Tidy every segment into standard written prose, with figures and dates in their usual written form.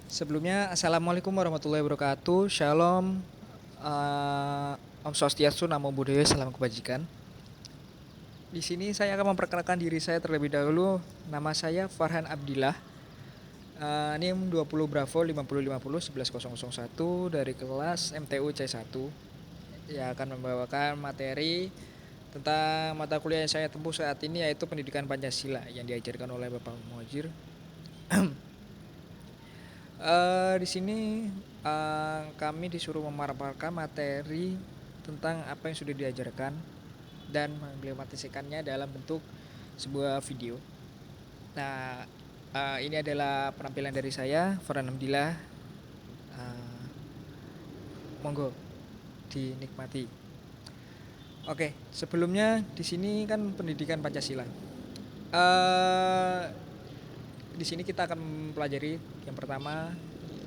Sebelumnya, Assalamualaikum warahmatullahi wabarakatuh. Shalom, Om Swastiastu, Namo Buddhaya, Salam Kebajikan. Di sini saya akan memperkenalkan diri saya terlebih dahulu. Nama saya Farhan Abdillah. NIM 20 Bravo 5050 11001 dari kelas MTU C1 yang akan membawakan materi tentang mata kuliah yang saya tempuh saat ini, yaitu Pendidikan Pancasila yang diajarkan oleh Bapak Muhajir. Di sini kami disuruh memaparkan materi tentang apa yang sudah diajarkan dan mengimplementasikannya dalam bentuk sebuah video. Nah, ini adalah penampilan dari saya, Farhan Abdillah. Uh, Monggo dinikmati. Oke, sebelumnya di sini kan pendidikan Pancasila. Uh, di sini kita akan mempelajari yang pertama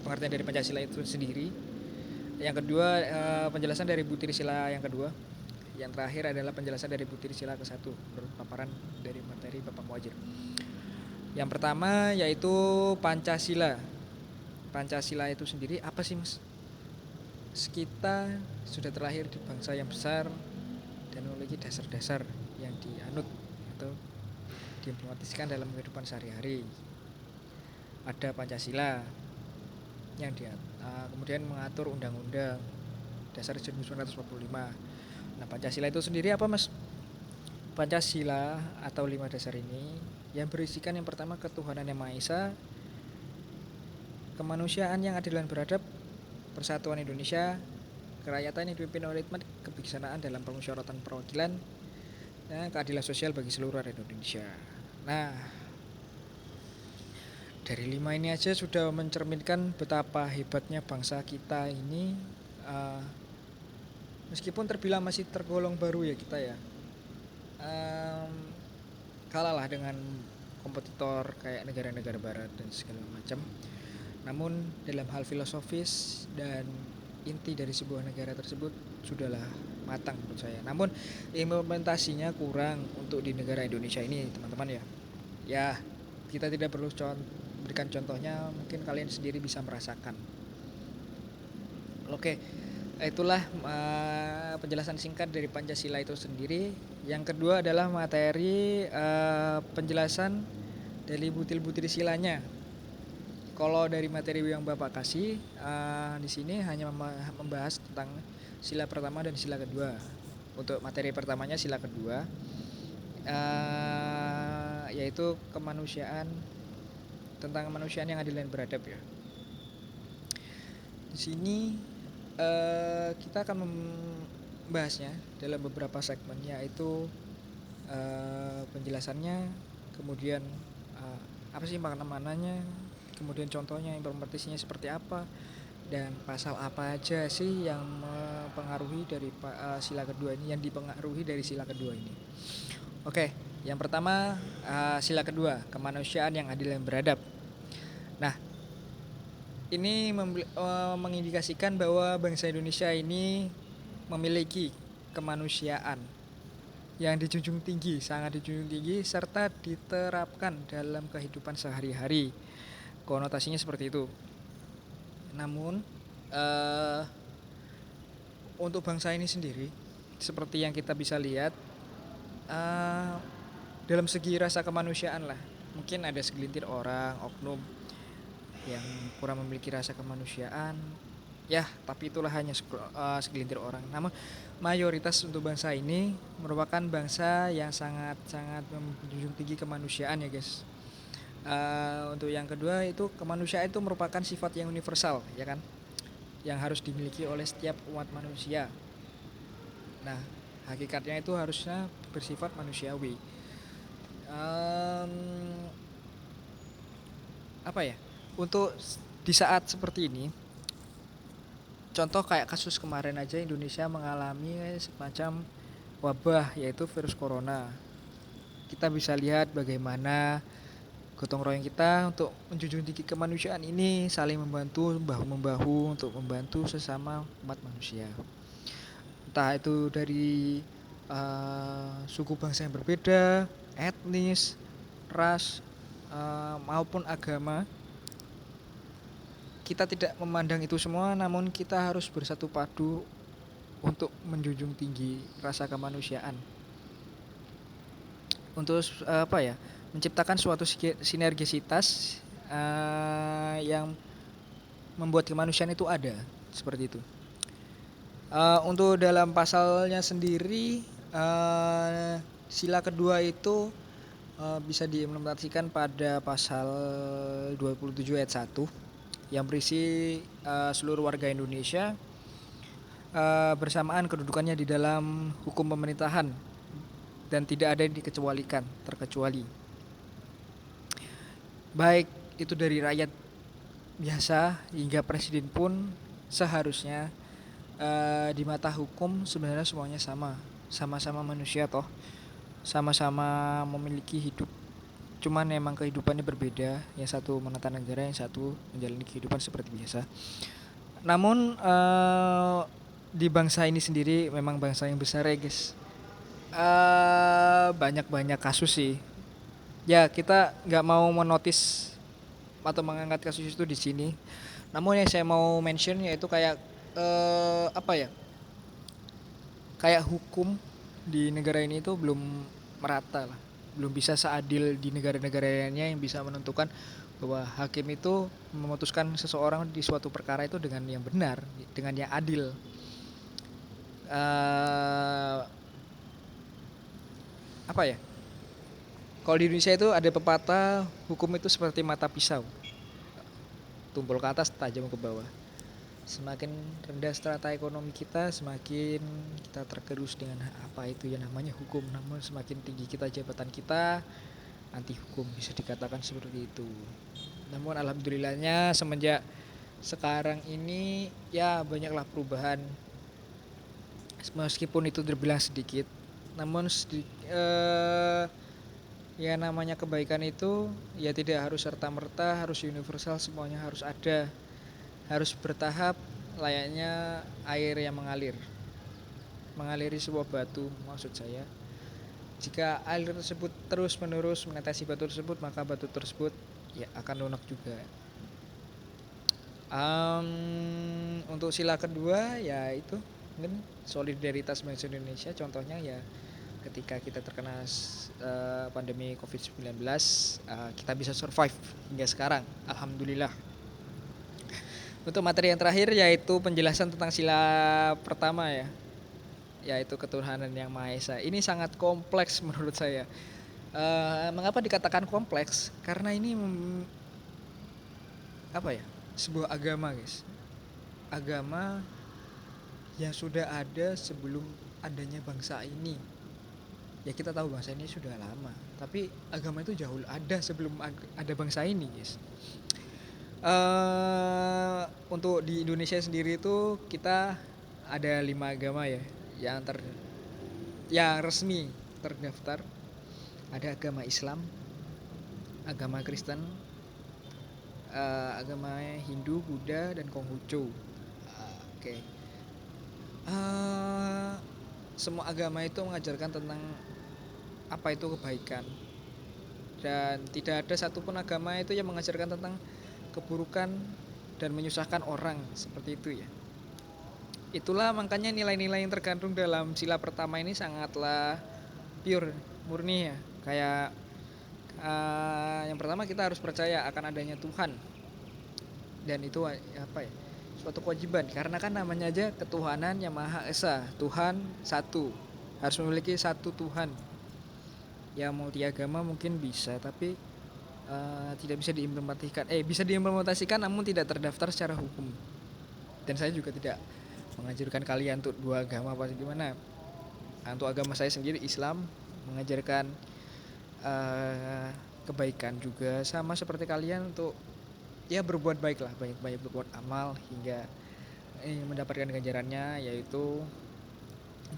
pengertian dari Pancasila itu sendiri. Yang kedua, penjelasan dari butir sila yang kedua. Yang terakhir adalah penjelasan dari butir sila ke-1 menurut paparan dari materi Bapak Muhajir. Yang pertama yaitu Pancasila. Pancasila itu sendiri apa sih, Mas? Kita sudah terlahir di bangsa yang besar dan memiliki dasar-dasar yang dianut atau diimplementasikan dalam kehidupan sehari-hari. Ada Pancasila yang kemudian mengatur undang-undang dasar 1945. Nah, Pancasila itu sendiri apa, Mas? Pancasila atau 5 dasar ini yang berisikan yang pertama ketuhanan yang Maha Esa, kemanusiaan yang adil dan beradab, persatuan Indonesia, kerakyatan yang dipimpin oleh hikmat, kebijaksanaan dalam permusyawaratan perwakilan, dan keadilan sosial bagi seluruh rakyat Indonesia. Nah, dari 5 ini aja sudah mencerminkan betapa hebatnya bangsa kita ini, meskipun terbilang masih tergolong baru ya kita ya, kalah lah dengan kompetitor kayak negara-negara barat dan segala macam. Namun dalam hal filosofis dan inti dari sebuah negara tersebut sudahlah matang menurut saya. Namun implementasinya kurang untuk di negara Indonesia ini, teman-teman ya. Ya, kita tidak perlu berikan contohnya, mungkin kalian sendiri bisa merasakan. Oke, itulah penjelasan singkat dari Pancasila itu sendiri. Yang kedua adalah materi penjelasan dari butir-butir silanya. Kalau dari materi yang Bapak kasih di sini hanya membahas tentang sila pertama dan sila kedua. Untuk materi pertamanya sila kedua, yaitu kemanusiaan, tentang kemanusiaan yang adil dan beradab ya. Di sini kita akan membahasnya dalam beberapa segmen, yaitu penjelasannya, kemudian apa sih makna-maknanya, kemudian contohnya, implementasinya seperti apa, dan pasal apa aja sih yang mempengaruhi dari sila kedua ini, yang dipengaruhi dari sila kedua ini. Oke, yang pertama sila kedua, kemanusiaan yang adil dan beradab. Nah, ini mengindikasikan bahwa bangsa Indonesia ini memiliki kemanusiaan yang dijunjung tinggi, sangat dijunjung tinggi, serta diterapkan dalam kehidupan sehari-hari. Konotasinya seperti itu. Namun untuk bangsa ini sendiri, seperti yang kita bisa lihat, dalam segi rasa kemanusiaan lah, mungkin ada segelintir orang, oknum yang kurang memiliki rasa kemanusiaan ya, tapi itulah hanya segelintir orang. Namun mayoritas untuk bangsa ini merupakan bangsa yang sangat-sangat menjunjung tinggi kemanusiaan ya guys. Untuk yang kedua itu kemanusiaan itu merupakan sifat yang universal ya kan, yang harus dimiliki oleh setiap umat manusia. Nah, hakikatnya itu harusnya bersifat manusiawi. Apa ya, untuk di saat seperti ini, contoh kayak kasus kemarin aja Indonesia mengalami semacam wabah, yaitu virus corona. Kita bisa lihat bagaimana gotong royong kita untuk menjunjung tinggi kemanusiaan ini, saling membantu bahu-membahu untuk membantu sesama umat manusia. Entah itu dari suku bangsa yang berbeda, etnis, ras, maupun agama. kita tidak memandang itu semua, namun kita harus bersatu padu untuk menjunjung tinggi rasa kemanusiaan. Untuk apa ya? Menciptakan suatu sinergisitas yang membuat kemanusiaan itu ada, seperti itu. Untuk dalam pasalnya sendiri, sila kedua itu bisa diimplementasikan pada pasal 27 ayat 1 yang berisi seluruh warga Indonesia bersamaan kedudukannya di dalam hukum pemerintahan dan tidak ada yang dikecualikan, terkecuali baik itu dari rakyat biasa hingga presiden pun seharusnya di mata hukum sebenarnya semuanya sama-sama manusia toh, sama-sama memiliki hidup, cuman memang kehidupannya berbeda, yang satu menata negara, yang satu menjalani kehidupan seperti biasa. Namun di bangsa ini sendiri memang bangsa yang besar ya guys, banyak kasus sih ya, kita nggak mau menotis atau mengangkat kasus itu di sini. Namun yang saya mau mention yaitu kayak apa ya, kayak hukum di negara ini itu belum merata lah, belum bisa seadil di negara-negara lainnya yang bisa menentukan bahwa hakim itu memutuskan seseorang di suatu perkara itu dengan yang benar, dengan yang adil. Apa ya, kalau di Indonesia itu ada pepatah, hukum itu seperti mata pisau, tumpul ke atas tajam ke bawah. Semakin rendah strata ekonomi kita, semakin kita tergerus dengan apa itu yang namanya hukum. Namun semakin tinggi kita jabatan kita, anti hukum, bisa dikatakan seperti itu. Namun alhamdulillahnya semenjak sekarang ini ya banyaklah perubahan, meskipun itu terbilang sedikit. Namun ya namanya kebaikan itu ya tidak harus serta-merta harus universal, semuanya harus ada, harus bertahap, layaknya air yang mengaliri sebuah batu. Maksud saya, jika air tersebut terus menerus menetesi batu tersebut, maka batu tersebut ya akan lunak juga. Untuk sila kedua ya itu mungkin solidaritas bangsa Indonesia. Contohnya ya ketika kita terkena pandemi COVID-19, kita bisa survive hingga sekarang, alhamdulillah. Untuk materi yang terakhir yaitu penjelasan tentang sila pertama ya, yaitu ketuhanan yang Maha Esa. Ini sangat kompleks menurut saya. Mengapa dikatakan kompleks? Karena ini apa ya, sebuah agama guys, agama yang sudah ada sebelum adanya bangsa ini. Ya kita tahu bangsa ini sudah lama, tapi agama itu jauh ada sebelum ada bangsa ini guys. Untuk di Indonesia sendiri itu kita ada 5 agama ya yang resmi terdaftar. Ada agama Islam, agama Kristen, agama Hindu, Buddha, dan Konghucu. Oke. Semua agama itu mengajarkan tentang apa itu kebaikan, dan tidak ada satupun agama itu yang mengajarkan tentang keburukan dan menyusahkan orang seperti itu ya. Itulah makanya nilai-nilai yang terkandung dalam sila pertama ini sangatlah pure, murni ya. Kayak yang pertama, kita harus percaya akan adanya Tuhan, dan itu apa ya, suatu kewajiban, karena kan namanya aja ketuhanan yang Maha Esa, Tuhan satu, harus memiliki satu Tuhan. Ya multi agama mungkin bisa, tapi tidak bisa diimplementasikan namun tidak terdaftar secara hukum. Dan saya juga tidak mengajarkan kalian untuk dua agama apa gimana. Untuk agama saya sendiri Islam mengajarkan kebaikan juga, sama seperti kalian, untuk ya berbuat baik lah, banyak berbuat amal hingga mendapatkan ganjarannya, yaitu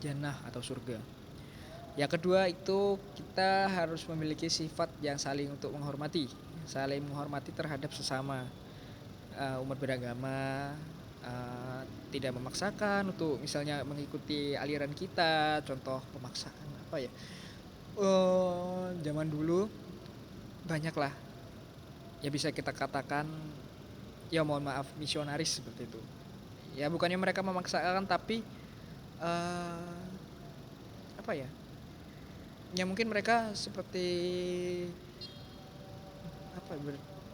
jannah atau surga. Yang kedua itu kita harus memiliki sifat yang saling menghormati terhadap sesama umat beragama, tidak memaksakan untuk misalnya mengikuti aliran kita. Contoh pemaksaan apa ya, zaman dulu banyaklah ya bisa kita katakan ya mohon maaf, misionaris seperti itu. Ya bukannya mereka memaksakan, tapi eh, apa ya? Ya mungkin mereka seperti apa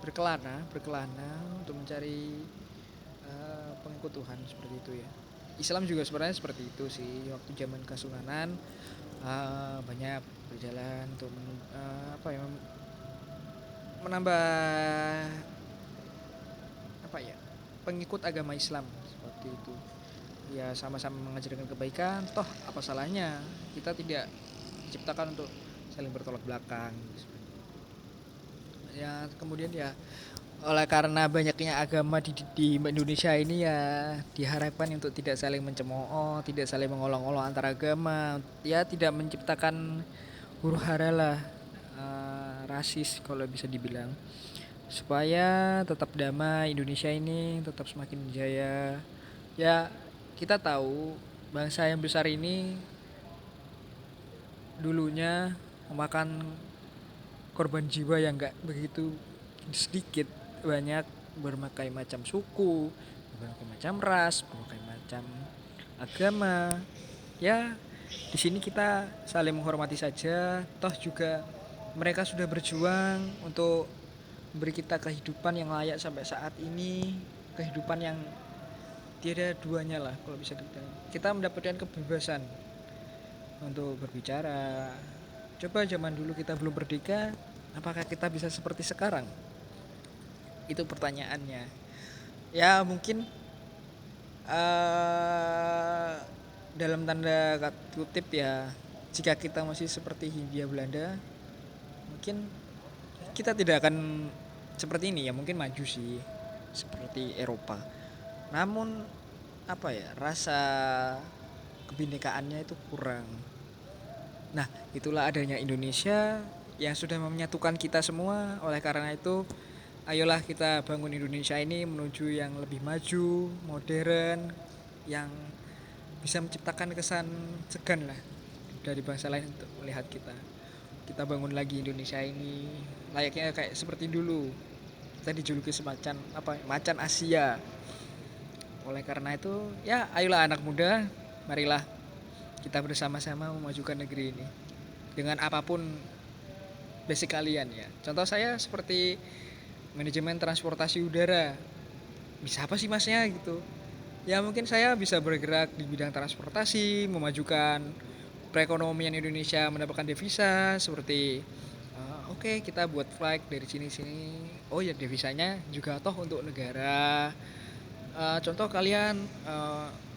berkelana untuk mencari pengikut Tuhan seperti itu ya. Islam juga sebenarnya seperti itu sih. Waktu zaman Kesultanan banyak berjalan untuk apa ya, menambah apa ya, pengikut agama Islam seperti itu. Ya sama-sama mengajarkan kebaikan, toh apa salahnya kita tidak diciptakan untuk saling bertolak belakang. Ya kemudian ya, oleh karena banyaknya agama di Indonesia ini ya, diharapkan untuk tidak saling mencemooh, tidak saling mengolok-olok antar agama, ya tidak menciptakan huru hara lah, rasis kalau bisa dibilang, supaya tetap damai Indonesia ini tetap semakin jaya. Ya kita tahu bangsa yang besar ini dulunya memakan korban jiwa yang nggak begitu sedikit, banyak, berbagai macam suku, berbagai macam ras, berbagai macam agama. Ya di sini kita saling menghormati saja, toh juga mereka sudah berjuang untuk memberi kita kehidupan yang layak sampai saat ini, kehidupan yang tiada duanya lah kalau bisa dibilang. Kita mendapatkan kebebasan untuk berbicara. Coba zaman dulu kita belum merdeka, apakah kita bisa seperti sekarang? Itu pertanyaannya. Ya mungkin uh, dalam tanda kutip ya, jika kita masih seperti Hindia Belanda, mungkin kita tidak akan seperti ini ya, mungkin maju sih seperti Eropa. Namun apa ya, rasa kebinekaannya itu kurang. Nah itulah adanya Indonesia yang sudah menyatukan kita semua. Oleh karena itu ayolah kita bangun Indonesia ini menuju yang lebih maju, modern, yang bisa menciptakan kesan segan lah dari bangsa lain untuk melihat kita. Kita bangun lagi Indonesia ini layaknya kayak seperti dulu. Kita dijuluki semacam apa? Macan Asia. Oleh karena itu, ya ayolah anak muda, marilah kita bersama-sama memajukan negeri ini dengan apapun basic kalian ya. Contoh saya seperti manajemen transportasi udara. Bisa apa sih masnya gitu? Ya mungkin saya bisa bergerak di bidang transportasi, memajukan perekonomian Indonesia, mendapatkan devisa seperti oke, kita buat flight dari sini-sini. Oh ya devisanya juga toh untuk negara. Contoh kalian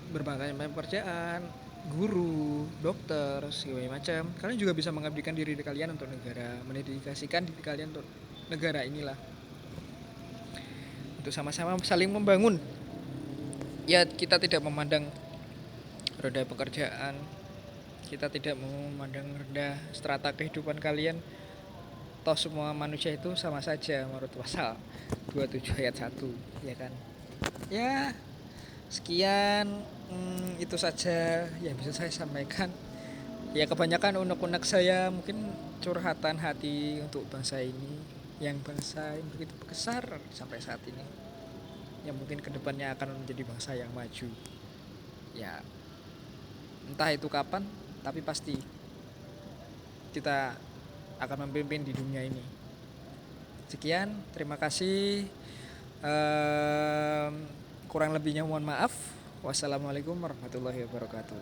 berbagai macam pekerjaan, guru, dokter, segala macam. Kalian juga bisa mengabdikan diri kalian untuk negara, mendedikasikan diri kalian untuk negara inilah, untuk sama-sama saling membangun. Ya kita tidak memandang rendah pekerjaan, kita tidak memandang rendah strata kehidupan kalian, toh semua manusia itu sama saja menurut pasal 27 ayat 1, ya kan. Ya sekian, itu saja yang bisa saya sampaikan. Ya kebanyakan unek-unek saya mungkin curhatan hati untuk bangsa ini, yang bangsa yang begitu besar sampai saat ini, yang mungkin kedepannya akan menjadi bangsa yang maju. Ya entah itu kapan, tapi pasti kita akan memimpin di dunia ini. Sekian, terima kasih. Kurang lebihnya mohon maaf. Wassalamualaikum warahmatullahi wabarakatuh.